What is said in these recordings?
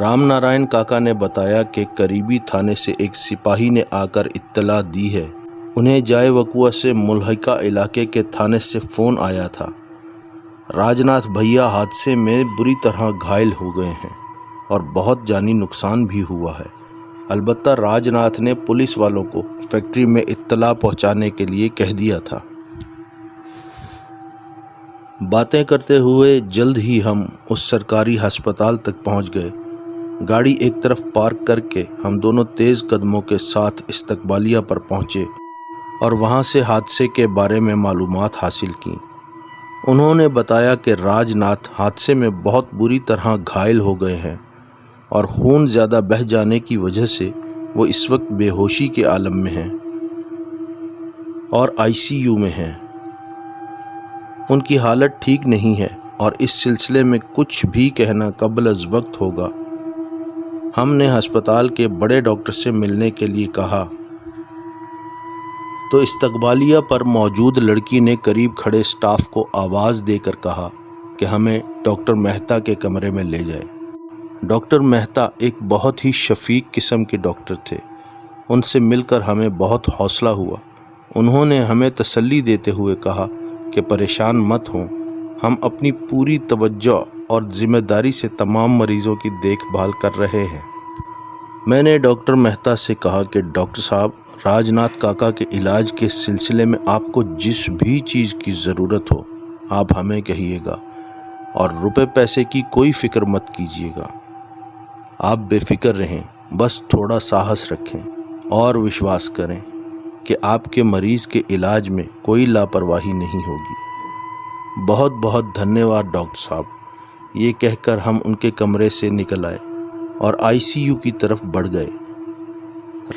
رام نارائن کاکا نے بتایا کہ قریبی تھانے سے ایک سپاہی نے آ کر اطلاع دی ہے۔ انہیں جائے وقوع سے ملحقہ علاقے کے تھانے سے فون آیا تھا۔ راج ناتھ بھیا حادثے میں بری طرح گھائل ہو گئے ہیں اور بہت جانی نقصان بھی ہوا ہے۔ البتہ راج ناتھ نے پولیس والوں کو فیکٹری میں اطلاع پہنچانے کے لیے کہہ دیا تھا۔ باتیں کرتے ہوئے جلد ہی ہم اس سرکاری ہسپتال تک پہنچ گئے۔ گاڑی ایک طرف پارک کر کے ہم دونوں تیز قدموں کے ساتھ استقبالیہ پر پہنچے اور وہاں سے حادثے کے بارے میں معلومات حاصل کیں۔ انہوں نے بتایا کہ راج ناتھ حادثے میں بہت بری طرح گھائل ہو گئے ہیں اور خون زیادہ بہہ جانے کی وجہ سے وہ اس وقت بے ہوشی کے عالم میں ہیں اور ICU میں ہیں۔ ان کی حالت ٹھیک نہیں ہے اور اس سلسلے میں کچھ بھی کہنا قبل از وقت ہوگا۔ ہم نے ہسپتال کے بڑے ڈاکٹر سے ملنے کے لیے کہا تو استقبالیہ پر موجود لڑکی نے قریب کھڑے سٹاف کو آواز دے کر کہا کہ ہمیں ڈاکٹر مہتا کے کمرے میں لے جائے۔ ڈاکٹر مہتا ایک بہت ہی شفیق قسم کے ڈاکٹر تھے۔ ان سے مل کر ہمیں بہت حوصلہ ہوا۔ انہوں نے ہمیں تسلی دیتے ہوئے کہا کہ پریشان مت ہوں، ہم اپنی پوری توجہ اور ذمہ داری سے تمام مریضوں کی دیکھ بھال کر رہے ہیں۔ میں نے ڈاکٹر مہتا سے کہا کہ ڈاکٹر صاحب، راج ناتھ کاکا کے علاج کے سلسلے میں آپ کو جس بھی چیز کی ضرورت ہو آپ ہمیں کہیے گا اور روپے پیسے کی کوئی فکر مت کیجیے گا۔ آپ بے فکر رہیں، بس تھوڑا ساہس رکھیں اور وشواس کریں کہ آپ کے مریض کے علاج میں کوئی لاپرواہی نہیں ہوگی۔ بہت بہت دھنیہ واد ڈاکٹر صاحب۔ یہ کہہ کر ہم ان کے کمرے سے نکل آئے اور ICU کی طرف بڑھ گئے۔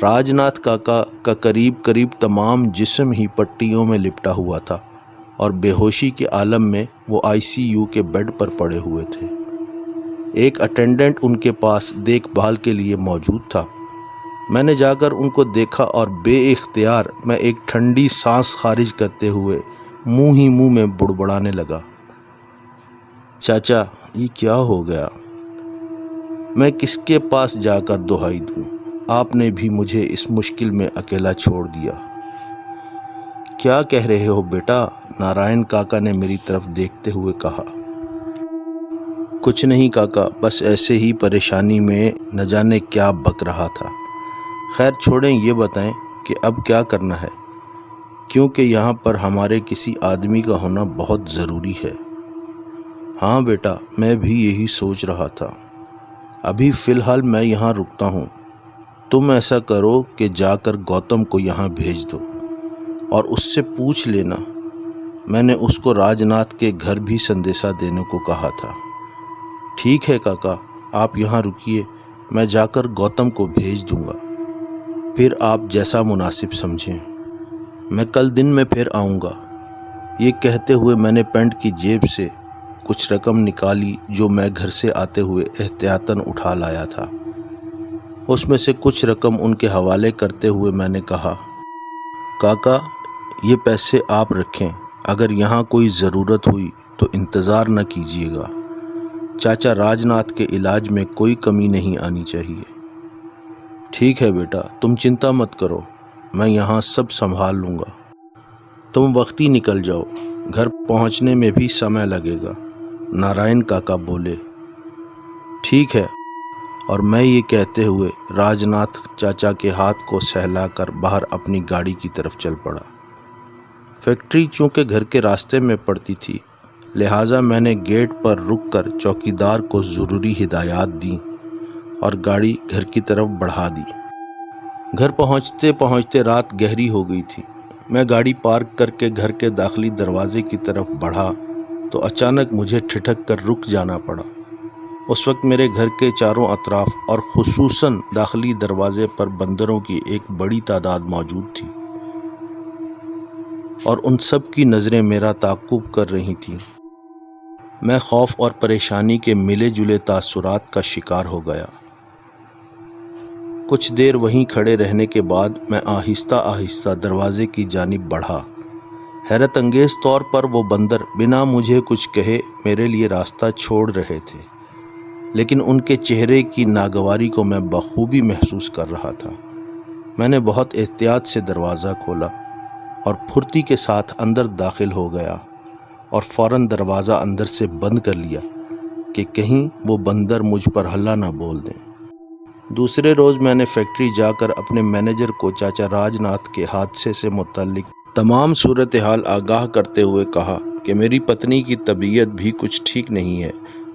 راج ناتھ کاکا کا قریب تمام جسم ہی پٹیوں میں لپٹا ہوا تھا اور بے ہوشی کے عالم میں وہ ICU کے بیڈ پر پڑے ہوئے تھے۔ ایک اٹینڈنٹ ان کے پاس دیکھ بھال کے لیے موجود تھا۔ میں نے جا کر ان کو دیکھا اور بے اختیار میں ایک ٹھنڈی سانس خارج کرتے ہوئے منہ میں بڑبڑانے لگا، چاچا یہ کیا ہو گیا؟ میں کس کے پاس جا کر دہائی دوں؟ آپ نے بھی مجھے اس مشکل میں اکیلا چھوڑ دیا۔ کیا کہہ رہے ہو بیٹا؟ نارائن کاکا نے میری طرف دیکھتے ہوئے کہا۔ کچھ نہیں کاکا، بس ایسے ہی پریشانی میں نہ جانے کیا بک رہا تھا۔ خیر چھوڑیں، یہ بتائیں کہ اب کیا کرنا ہے، کیونکہ یہاں پر ہمارے کسی آدمی کا ہونا بہت ضروری ہے۔ ہاں بیٹا، میں بھی یہی سوچ رہا تھا۔ ابھی فی الحال میں یہاں رکتا ہوں۔ تم ایسا کرو کہ جا کر گوتم کو یہاں بھیج دو اور اس سے پوچھ لینا۔ میں نے اس کو راج ناتھ کے گھر بھی سندیشہ دینے کو کہا تھا۔ ٹھیک ہے کاکا، آپ یہاں رکیے، میں جا کر گوتم کو بھیج دوں گا، پھر آپ جیسا مناسب سمجھیں۔ میں کل دن میں پھر آؤں گا۔ یہ کہتے ہوئے میں نے پینٹ کی جیب سے کچھ رقم نکالی جو میں گھر سے آتے ہوئے احتیاطاً اٹھا لایا تھا۔ اس میں سے کچھ رقم ان کے حوالے کرتے ہوئے میں نے کہا، کاکا یہ پیسے آپ رکھیں، اگر یہاں کوئی ضرورت ہوئی تو انتظار نہ کیجیے گا۔ چاچا راج ناتھ کے علاج میں کوئی کمی نہیں آنی چاہیے۔ ٹھیک ہے بیٹا، تم چنتا مت کرو، میں یہاں سب سنبھال لوں گا۔ تم وقتی نکل جاؤ، گھر پہنچنے میں بھی سمے لگے گا، نارائن کاکا بولے۔ ٹھیک ہے، اور میں یہ کہتے ہوئے راج ناتھ چاچا کے ہاتھ کو سہلا کر باہر اپنی گاڑی کی طرف چل پڑا۔ فیکٹری چونکہ گھر کے راستے میں پڑتی تھی، لہٰذا میں نے گیٹ پر رک کر چوکیدار کو ضروری ہدایات دیں اور گاڑی گھر کی طرف بڑھا دی۔ گھر پہنچتے پہنچتے رات گہری ہو گئی تھی۔ میں گاڑی پارک کر کے گھر کے داخلی دروازے کی طرف بڑھا تو اچانک مجھے ٹھٹک کر رک جانا پڑا۔ اس وقت میرے گھر کے چاروں اطراف اور خصوصاً داخلی دروازے پر بندروں کی ایک بڑی تعداد موجود تھی اور ان سب کی نظریں میرا تعاقب کر رہی تھیں۔ میں خوف اور پریشانی کے ملے جلے تاثرات کا شکار ہو گیا۔ کچھ دیر وہیں کھڑے رہنے کے بعد میں آہستہ آہستہ دروازے کی جانب بڑھا۔ حیرت انگیز طور پر وہ بندر بنا مجھے کچھ کہے میرے لیے راستہ چھوڑ رہے تھے، لیکن ان کے چہرے کی ناگواری کو میں بخوبی محسوس کر رہا تھا۔ میں نے بہت احتیاط سے دروازہ کھولا اور پھرتی کے ساتھ اندر داخل ہو گیا اور فوراً دروازہ اندر سے بند کر لیا کہ کہیں وہ بندر مجھ پر حلہ نہ بول دیں۔ دوسرے روز میں نے فیکٹری جا کر اپنے مینیجر کو چاچا راج ناتھ کے حادثے سے متعلق تمام صورتحال آگاہ کرتے ہوئے کہا کہ میری پتنی کی طبیعت بھی کچھ ٹھیک نہیں ہے،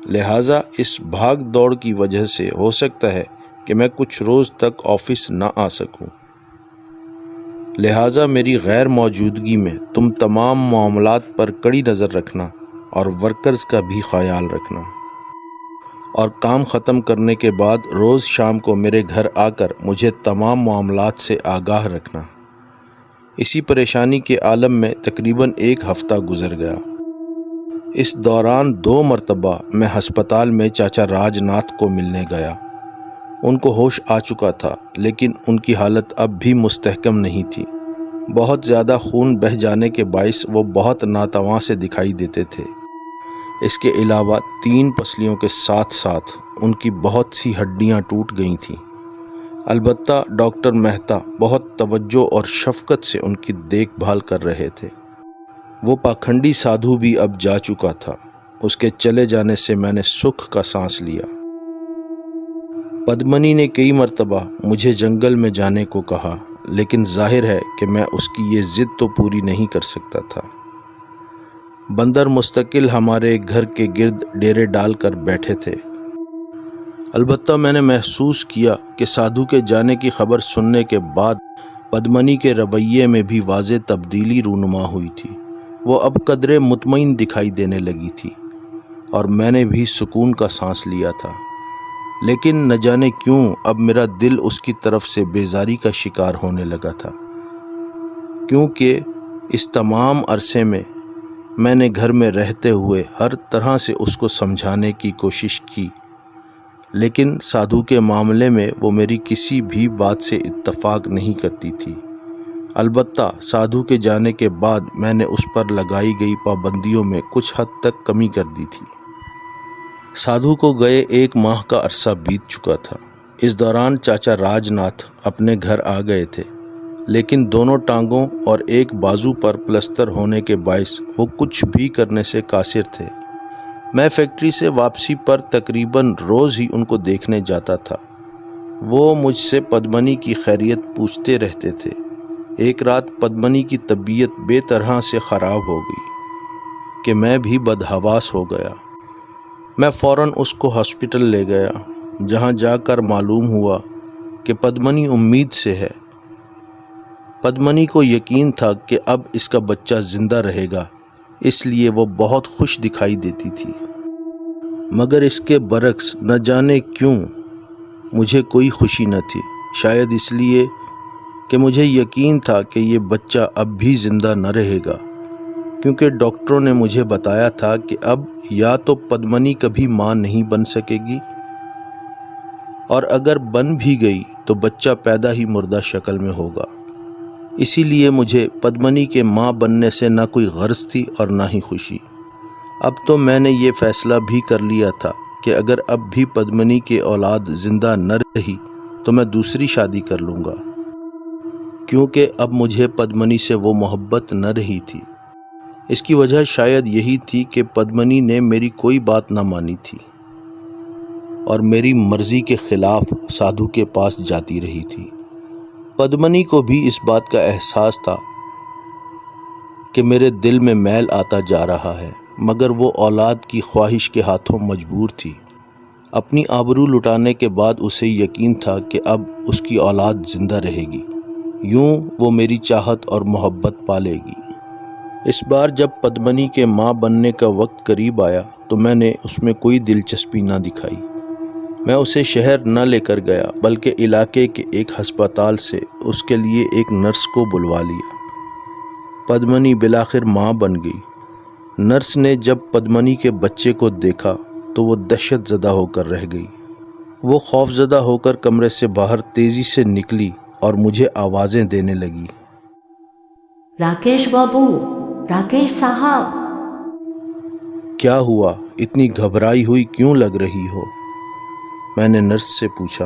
لہٰذا اس بھاگ دوڑ کی وجہ سے ہو سکتا ہے کہ میں کچھ روز تک آفس نہ آ سکوں، لہٰذا میری غیر موجودگی میں تم تمام معاملات پر کڑی نظر رکھنا اور ورکرز کا بھی خیال رکھنا، اور کام ختم کرنے کے بعد روز شام کو میرے گھر آ کر مجھے تمام معاملات سے آگاہ رکھنا۔ اسی پریشانی کے عالم میں تقریباً 1 ہفتہ گزر گیا۔ اس دوران 2 مرتبہ میں ہسپتال میں چاچا راج ناتھ کو ملنے گیا۔ ان کو ہوش آ چکا تھا، لیکن ان کی حالت اب بھی مستحکم نہیں تھی۔ بہت زیادہ خون بہہ جانے کے باعث وہ بہت ناتواں سے دکھائی دیتے تھے۔ اس کے علاوہ 3 پسلیوں کے ساتھ ساتھ ان کی بہت سی ہڈیاں ٹوٹ گئی تھیں۔ البتہ ڈاکٹر مہتا بہت توجہ اور شفقت سے ان کی دیکھ بھال کر رہے تھے۔ وہ پاکھنڈی سادھو بھی اب جا چکا تھا۔ اس کے چلے جانے سے میں نے سکھ کا سانس لیا۔ پدمنی نے کئی مرتبہ مجھے جنگل میں جانے کو کہا، لیکن ظاہر ہے کہ میں اس کی یہ ضد تو پوری نہیں کر سکتا تھا۔ بندر مستقل ہمارے گھر کے گرد ڈیرے ڈال کر بیٹھے تھے۔ البتہ میں نے محسوس کیا کہ سادھو کے جانے کی خبر سننے کے بعد پدمنی کے رویے میں بھی واضح تبدیلی رونما ہوئی تھی۔ وہ اب قدرے مطمئن دکھائی دینے لگی تھی اور میں نے بھی سکون کا سانس لیا تھا، لیکن نہ جانے کیوں اب میرا دل اس کی طرف سے بیزاری کا شکار ہونے لگا تھا، کیونکہ اس تمام عرصے میں نے گھر میں رہتے ہوئے ہر طرح سے اس کو سمجھانے کی کوشش کی، لیکن سادھو کے معاملے میں وہ میری کسی بھی بات سے اتفاق نہیں کرتی تھی۔ البتہ سادھو کے جانے کے بعد میں نے اس پر لگائی گئی پابندیوں میں کچھ حد تک کمی کر دی تھی۔ سادھو کو گئے 1 ماہ کا عرصہ بیت چکا تھا۔ اس دوران چاچا راج ناتھ اپنے گھر آ گئے تھے، لیکن دونوں ٹانگوں اور ایک بازو پر پلستر ہونے کے باعث وہ کچھ بھی کرنے سے قاصر تھے۔ میں فیکٹری سے واپسی پر تقریباً روز ہی ان کو دیکھنے جاتا تھا۔ وہ مجھ سے پدمنی کی خیریت پوچھتے رہتے تھے۔ ایک رات پدمنی کی طبیعت بے طرح سے خراب ہو گئی کہ میں بھی بدحواس ہو گیا۔ میں فوراً اس کو ہاسپٹل لے گیا، جہاں جا کر معلوم ہوا کہ پدمنی امید سے ہے۔ پدمنی کو یقین تھا کہ اب اس کا بچہ زندہ رہے گا، اس لیے وہ بہت خوش دکھائی دیتی تھی، مگر اس کے برعکس نہ جانے کیوں مجھے کوئی خوشی نہ تھی۔ شاید اس لیے کہ مجھے یقین تھا کہ یہ بچہ اب بھی زندہ نہ رہے گا، کیونکہ ڈاکٹروں نے مجھے بتایا تھا کہ اب یا تو پدمنی کبھی ماں نہیں بن سکے گی، اور اگر بن بھی گئی تو بچہ پیدا ہی مردہ شکل میں ہوگا۔ اسی لیے مجھے پدمنی کے ماں بننے سے نہ کوئی غرض تھی اور نہ ہی خوشی۔ اب تو میں نے یہ فیصلہ بھی کر لیا تھا کہ اگر اب بھی پدمنی کی اولاد زندہ نہ رہی تو میں دوسری شادی کر لوں گا، کیونکہ اب مجھے پدمنی سے وہ محبت نہ رہی تھی۔ اس کی وجہ شاید یہی تھی کہ پدمنی نے میری کوئی بات نہ مانی تھی اور میری مرضی کے خلاف سادھو کے پاس جاتی رہی تھی۔ پدمنی کو بھی اس بات کا احساس تھا کہ میرے دل میں میل آتا جا رہا ہے، مگر وہ اولاد کی خواہش کے ہاتھوں مجبور تھی۔ اپنی آبرو لٹانے کے بعد اسے یقین تھا کہ اب اس کی اولاد زندہ رہے گی، یوں وہ میری چاہت اور محبت پالے گی۔ اس بار جب پدمنی کے ماں بننے کا وقت قریب آیا تو میں نے اس میں کوئی دلچسپی نہ دکھائی۔ میں اسے شہر نہ لے کر گیا، بلکہ علاقے کے ایک ہسپتال سے اس کے لیے ایک نرس کو بلوا لیا۔ پدمنی بالآخر ماں بن گئی۔ نرس نے جب پدمنی کے بچے کو دیکھا تو وہ دہشت زدہ ہو کر رہ گئی۔ وہ خوف زدہ ہو کر کمرے سے باہر تیزی سے نکلی اور مجھے آوازیں دینے لگی۔ راکیش بابو، راکیش صاحب۔ کیا ہوا؟ اتنی گھبرائی ہوئی کیوں لگ رہی ہو؟ میں نے نرس سے پوچھا۔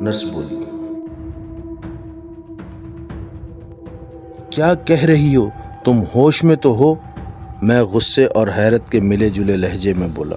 نرس بولی۔ کیا کہہ رہی ہو؟ تم ہوش میں تو ہو؟ میں غصے اور حیرت کے ملے جلے لہجے میں بولا۔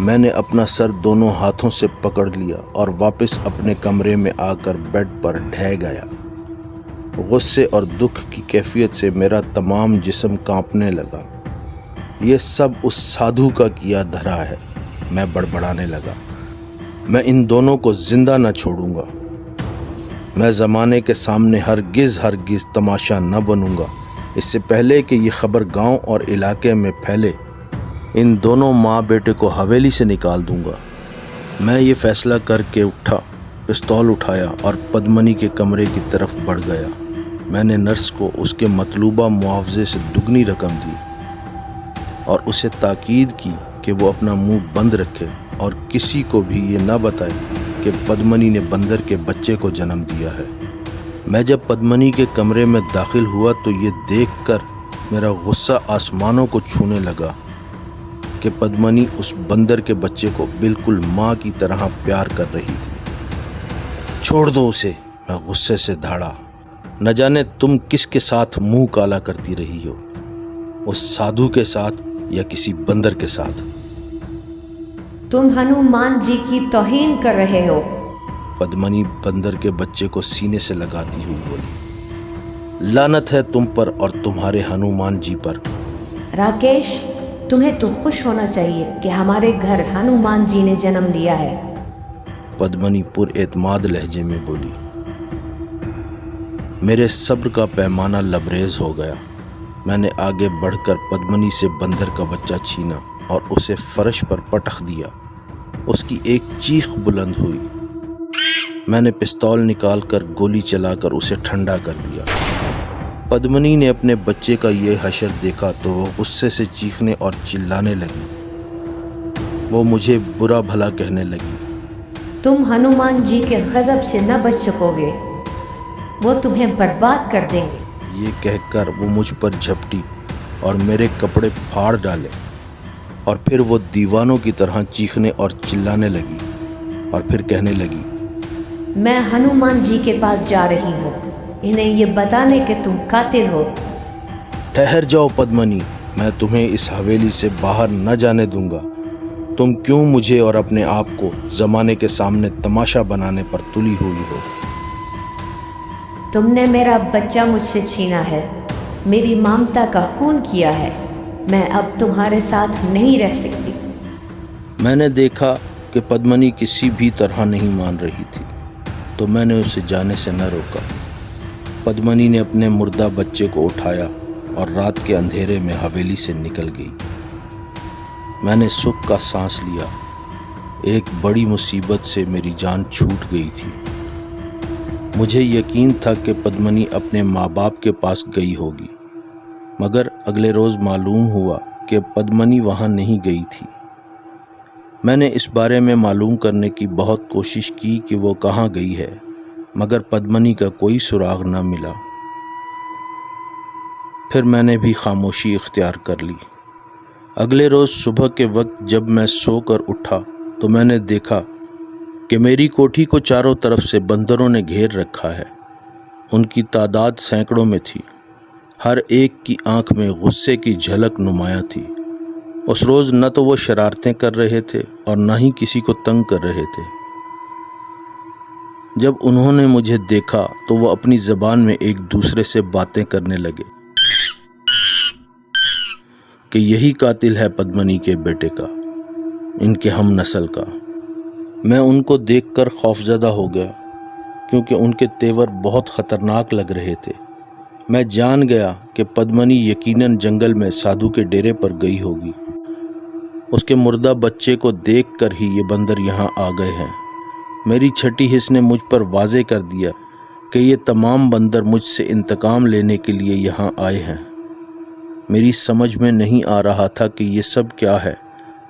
میں نے اپنا سر دونوں ہاتھوں سے پکڑ لیا اور واپس اپنے کمرے میں آ کر بیڈ پر ڈھہ گیا۔ غصے اور دکھ کی کیفیت سے میرا تمام جسم کانپنے لگا۔ یہ سب اس سادھو کا کیا دھرا ہے، میں بڑبڑانے لگا۔ میں ان دونوں کو زندہ نہ چھوڑوں گا۔ میں زمانے کے سامنے ہرگز تماشا نہ بنوں گا۔ اس سے پہلے کہ یہ خبر گاؤں اور علاقے میں پھیلے، ان دونوں ماں بیٹے کو حویلی سے نکال دوں گا۔ میں یہ فیصلہ کر کے اٹھا، پستول اٹھایا اور پدمنی کے کمرے کی طرف بڑھ گیا۔ میں نے نرس کو اس کے مطلوبہ معاوضے سے دگنی رقم دی اور اسے تاکید کی کہ وہ اپنا منہ بند رکھے اور کسی کو بھی یہ نہ بتائے کہ پدمنی نے بندر کے بچے کو جنم دیا ہے۔ میں جب پدمنی کے کمرے میں داخل ہوا تو یہ دیکھ کر میرا غصہ آسمانوں کو چھونے لگا کہ پدمنی اس بندر کے بچے کو بالکل ماں کی طرح پیار کر رہی تھی۔ چھوڑ دو اسے، میں غصے سے دھاڑا۔ نہ جانے تم کس کے ساتھ منہ کالا کرتی رہی ہو، اس سادھو کے ساتھ یا کسی بندر کے ساتھ۔ تم ہنومان جی کی توہین کر رہے ہو۔ پدمنی بندر کے بچے کو سینے سے لگاتی ہوئی بولی۔ لعنت ہے تم پر اور تمہارے ہنومان جی پر۔ راکیش، تمہیں تو خوش ہونا چاہیے کہ ہمارے گھر ہنومان جی نے جنم لیا ہے۔ پدمنی پر اعتماد لہجے میں بولی۔ میرے صبر کا پیمانہ لبریز ہو گیا۔ میں نے آگے بڑھ کر پدمنی سے بندر کا بچہ چھینا اور اسے فرش پر پٹخ دیا۔ اس کی ایک چیخ بلند ہوئی۔ میں نے پستول نکال کر گولی چلا کر اسے ٹھنڈا کر دیا۔ پدمنی نے اپنے بچے کا یہ حشر دیکھا تو وہ غصے سے چیخنے اور چلانے لگی۔ وہ مجھے برا بھلا کہنے لگی۔ تم ہنومان جی کے غضب سے نہ بچ سکو گے، وہ تمہیں برباد کر دیں گے۔ یہ کہہ کر وہ مجھ پر جھپٹی اور میرے کپڑے پھاڑ ڈالے، اور پھر وہ دیوانوں کی طرح چیخنے اور چلانے لگی اور پھر کہنے لگی، میں ہنومان جی کے پاس جا رہی ہوں انہیں یہ بتانے کہ تم قاتل ہو۔ ٹھہر جاؤ پدمنی، میں تمہیں اس حویلی سے باہر نہ جانے دوں گا۔ تم کیوں مجھے اور اپنے آپ کو زمانے کے سامنے تماشا بنانے پر تلی ہوئی ہو؟ تم نے میرا بچہ مجھ سے چھینا ہے، میری ممتا کا خون کیا ہے، میں اب تمہارے ساتھ نہیں رہ سکتی۔ میں نے دیکھا کہ پدمنی کسی بھی طرح نہیں مان رہی تھی تو میں نے اسے جانے سے نہ روکا۔ پدمنی نے اپنے مردہ بچے کو اٹھایا اور رات کے اندھیرے میں حویلی سے نکل گئی۔ میں نے سکھ کا سانس لیا۔ ایک بڑی مصیبت سے میری جان چھوٹ گئی تھی۔ مجھے یقین تھا کہ پدمنی اپنے ماں باپ کے پاس گئی ہوگی، مگر اگلے روز معلوم ہوا کہ پدمنی وہاں نہیں گئی تھی۔ میں نے اس بارے میں معلوم کرنے کی بہت کوشش کی کہ وہ کہاں گئی ہے، مگر پدمنی کا کوئی سراغ نہ ملا۔ پھر میں نے بھی خاموشی اختیار کر لی۔ اگلے روز صبح کے وقت جب میں سو کر اٹھا تو میں نے دیکھا کہ میری کوٹھی کو چاروں طرف سے بندروں نے گھیر رکھا ہے۔ ان کی تعداد سینکڑوں میں تھی۔ ہر ایک کی آنکھ میں غصے کی جھلک نمایاں تھی۔ اس روز نہ تو وہ شرارتیں کر رہے تھے اور نہ ہی کسی کو تنگ کر رہے تھے۔ جب انہوں نے مجھے دیکھا تو وہ اپنی زبان میں ایک دوسرے سے باتیں کرنے لگے کہ یہی قاتل ہے پدمنی کے بیٹے کا، ان کے ہم نسل کا۔ میں ان کو دیکھ کر خوفزدہ ہو گیا کیونکہ ان کے تیور بہت خطرناک لگ رہے تھے۔ میں جان گیا کہ پدمنی یقیناً جنگل میں سادھو کے ڈیرے پر گئی ہوگی۔ اس کے مردہ بچے کو دیکھ کر ہی یہ بندر یہاں آ گئے ہیں۔ میری چھٹی حس نے مجھ پر واضح کر دیا کہ یہ تمام بندر مجھ سے انتقام لینے کے لیے یہاں آئے ہیں۔ میری سمجھ میں نہیں آ رہا تھا کہ یہ سب کیا ہے۔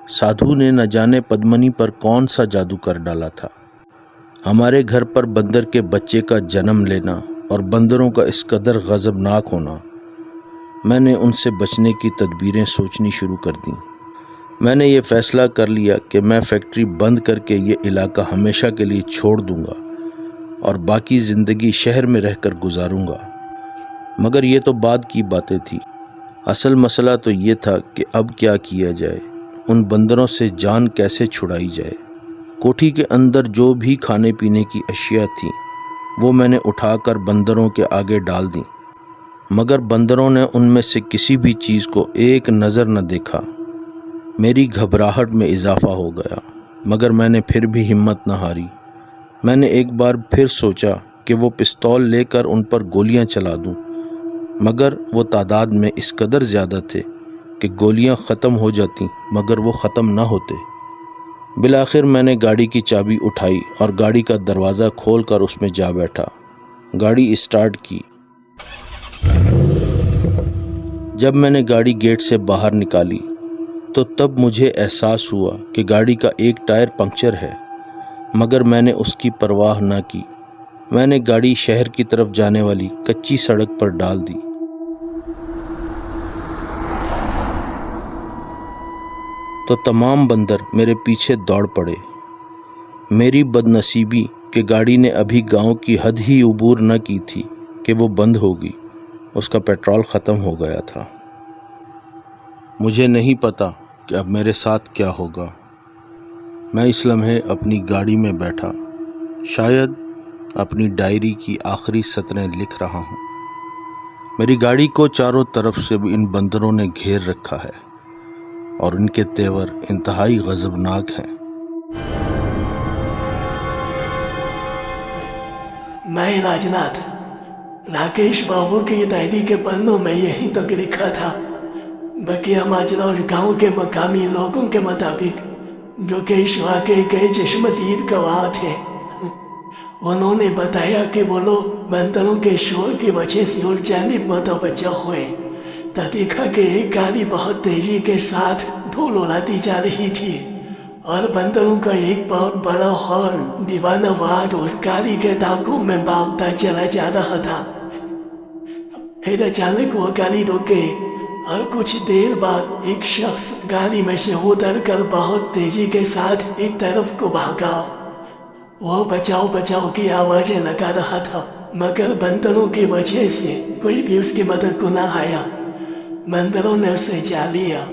سادھو نے نہ جانے پدمنی پر کون سا جادو کر ڈالا تھا۔ ہمارے گھر پر بندر کے بچے کا جنم لینا اور بندروں کا اس قدر غضبناک ہونا، میں نے ان سے بچنے کی تدبیریں سوچنی شروع کر دیں۔ میں نے یہ فیصلہ کر لیا کہ میں فیکٹری بند کر کے یہ علاقہ ہمیشہ کے لیے چھوڑ دوں گا اور باقی زندگی شہر میں رہ کر گزاروں گا۔ مگر یہ تو بعد کی باتیں تھی، اصل مسئلہ تو یہ تھا کہ اب کیا کیا جائے، ان بندروں سے جان کیسے چھڑائی جائے۔ کوٹھی کے اندر جو بھی کھانے پینے کی اشیاء تھیں وہ میں نے اٹھا کر بندروں کے آگے ڈال دیں، مگر بندروں نے ان میں سے کسی بھی چیز کو ایک نظر نہ دیکھا۔ میری گھبراہٹ میں اضافہ ہو گیا، مگر میں نے پھر بھی ہمت نہ ہاری۔ میں نے ایک بار پھر سوچا کہ وہ پستول لے کر ان پر گولیاں چلا دوں، مگر وہ تعداد میں اس قدر زیادہ تھے کہ گولیاں ختم ہو جاتیں مگر وہ ختم نہ ہوتے۔ بالآخر میں نے گاڑی کی چابی اٹھائی اور گاڑی کا دروازہ کھول کر اس میں جا بیٹھا۔ گاڑی اسٹارٹ کی۔ جب میں نے گاڑی گیٹ سے باہر نکالی تو تب مجھے احساس ہوا کہ گاڑی کا ایک ٹائر پنکچر ہے، مگر میں نے اس کی پرواہ نہ کی۔ میں نے گاڑی شہر کی طرف جانے والی کچی سڑک پر ڈال دی۔ تو تمام بندر میرے پیچھے دوڑ پڑے۔ میری بد نصیبی کہ گاڑی نے ابھی گاؤں کی حد ہی عبور نہ کی تھی کہ وہ بند ہو گئی، اس کا پیٹرول ختم ہو گیا تھا۔ مجھے نہیں پتا کہ اب میرے ساتھ کیا ہوگا۔ میں اس لمحے اپنی گاڑی میں بیٹھا، شاید اپنی ڈائری کی آخری سطریں لکھ رہا ہوں۔ میری گاڑی کو چاروں طرف سے بھی ان بندروں نے گھیر رکھا ہے اور ان کے تیور انتہائی غضبناک ہیں۔ میں راجناتھ، راکیش بابو کی ڈائری کے پنوں میں یہی تک لکھا تھا۔ بقیہ ماجرا اور گاؤں کے مقامی لوگوں کے مطابق، جو کہ اس واقعے کے چشمدید گواہ تھے، انہوں نے بتایا کہ وہ لوگ بندروں کے شور کی وجہ سے اور جانب متوجہ ہوئے تو دیکھا کہ ایک گاڑی بہت تیزی کے ساتھ دھول اڑاتی جا رہی تھی اور بندروں کا ایک بہت بڑا ہارن دیوانہ وار اس گاڑی کے تعاقب میں بھاگتا چلا جا رہا تھا۔ پھر اچانک وہ گاڑی رک گئی اور کچھ دیر بعد ایک شخص گاڑی میں سے اتر کر بہت تیزی کے ساتھ ایک طرف کو بھاگا۔ وہ بچاؤ بچاؤ کی آوازیں لگا رہا تھا، مگر بندروں کی وجہ سے کوئی بھی اس کی مدد کو نہ آیا۔ بندروں نے اسے جا لیا۔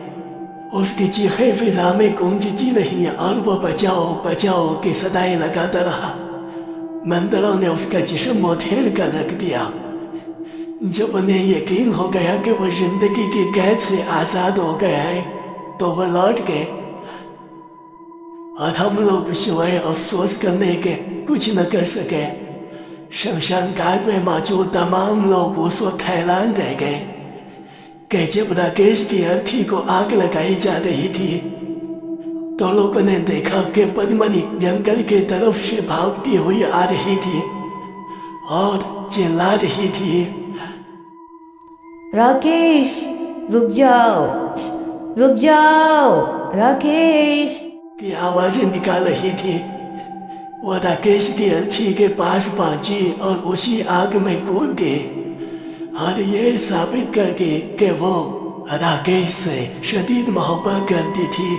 اس کی چیخیں فضا میں گونجتی رہی اور وہ بچاؤ بچاؤ کی صدائیں لگاتا رہا۔ بندروں نے اس کا جسم ادھیڑ کر رکھ دیا۔ جب انہیں یقین ہو گیا کہ وہ زندگی کی قید سے آزاد ہو گیا ہے تو وہ لوٹ گئے، اور ہم لوگ سوائے افسوس کرنے کے کچھ نہ کر سکے۔ شمشان گھاٹ میں موجود تمام لوگ اس وقت حیران رہ گئے کہ جب راکیش کی ارتھی کو آگ لگائی جا رہی تھی تو لوگوں نے دیکھا کہ پدمنی جنگل کی طرف سے بھاگتی ہوئی آ رہی تھی اور چلا رہی تھی، راکیش رک جاؤ، رک جاؤ، راکیش کی آوازیں نکال رہی تھی۔ وہ راکیش کی ارتھی کے پاس پہنچی اور اسی آگ میں کود گئی اور یہ ثابت کر گئی کہ وہ راکیش سے شدید محبت کرتی تھی۔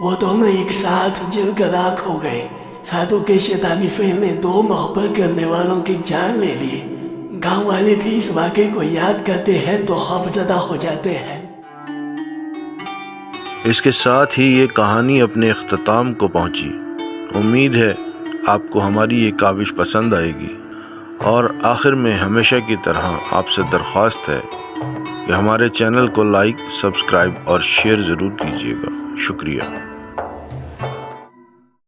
وہ دونوں ایک ساتھ جل کر راکھ ہو گئے۔ ساتھوں کے شیطانی فعل نے دو محبت کرنے والوں کی جان لے لی۔ گاؤں والے بھی اس واقعے کو یاد کرتے ہیں تو خوفزدہ ہو جاتے ہیں۔ اس کے ساتھ ہی یہ کہانی اپنے اختتام کو پہنچی۔ امید ہے آپ کو ہماری یہ کاوش پسند آئے گی، اور آخر میں ہمیشہ کی طرح آپ سے درخواست ہے کہ ہمارے چینل کو لائک، سبسکرائب اور شیئر ضرور کیجیے گا۔ شکریہ۔